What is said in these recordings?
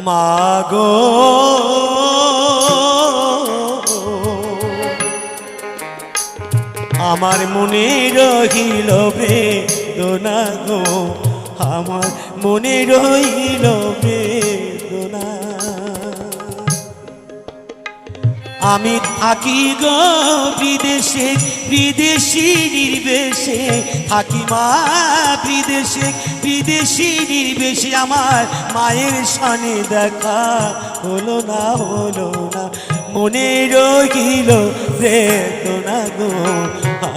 মাগো আমার মনে রহিল বেদনা গো, আমার মনে রহিল বেদনা। আমি থাকি গো বিদেশে, বিদেশি নির্বেশে থাকি মা বিদেশে, বিদেশি নির্বেশে। আমার মায়ের সনে দেখা হলো না, হলো না, মনে রহিল বেদনা গো,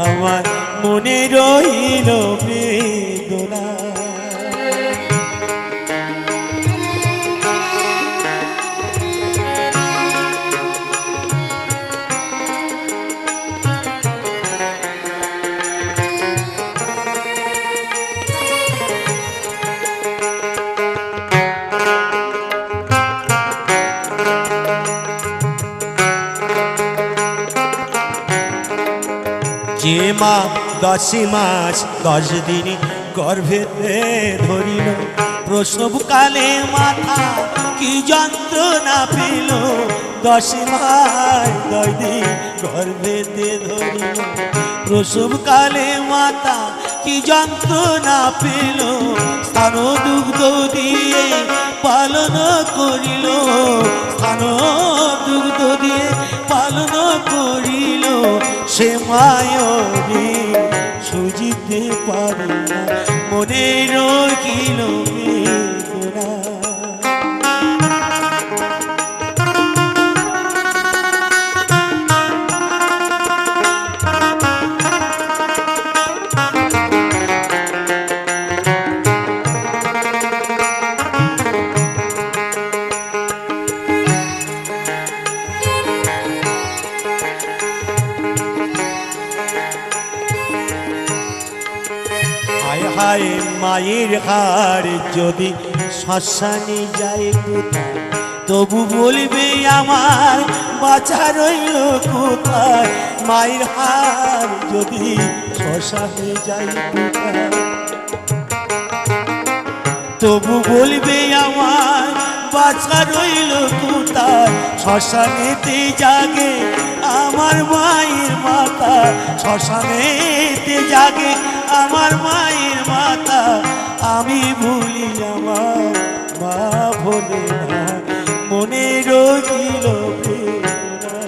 আমার মনে রহিল বেদনা। যে মা 10 মাস 10 দিন গর্ভেতে ধরিল, প্রসবকালে মাথা কি যন্ত্রণা পেল। 10 মাস 10 দিন গর্ভেতে ধরিল, প্রসবকালে মাথা কি যন্ত্রণা পেল। স্থান দুগ্ধ দিয়ে পালন করিল, স্থান দুগ্ধ দিয়ে পালন করিল। সে মায়রে সুজিতে পারে না, মনে রহিল বেদনা। হায় মায়ের হাড় যদি শ্মশানে যায় কোথায়, তবু বলবে আমার বাঁচা রইল কোথায়। মায়ের হাড় যদি শ্মশানে যায় কোথায়, তবু বলবে আমার বাঁচা রইল কোথায়। শ্মশানেতে জাগে আমার মায়ের মাথা, শ্মশানেতে জাগে আমার মায়ের মাথা। আমি ভুলি আমার মা ভোলে না, মনে রহিল বেদনা।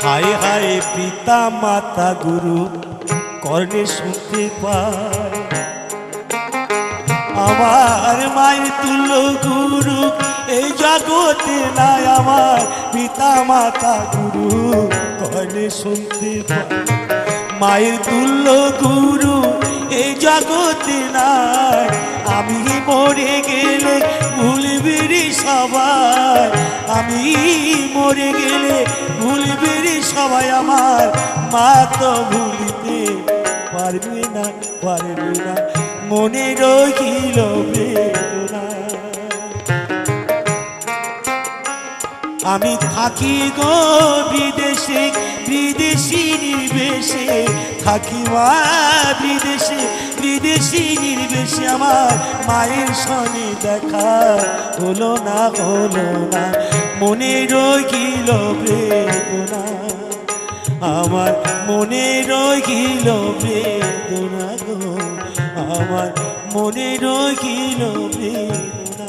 হায় হায় পিতা মাতা গুরু কর্ণে শুনতে পায়, আমার মায়ের তুল্য গুরু এই জগতে নাই। আমার পিতা মাতা গুরু কর্ণে শুনতে পায়, মায়ের তুল্য গুরু এই জগতে নাই। আমি মরে গেলে ভুলবি রে সবাই, আমি মরে গেলে ভুলবি রে সবাই। আমার মা তো ভুলিতে পারবে না, পারবে না, মনে রহিল বেদনা। আমি থাকি গো বিদেশে, বিদেশি নির্বেশে থাকি মা বিদেশে, বিদেশি নির্বেশে। আমার মায়ের সনে দেখা হলো না, হলো না, মনে রহিল বেদনা, আমার মনে রহিল বেদনা গো, আমার মনে রহিল বেদনা।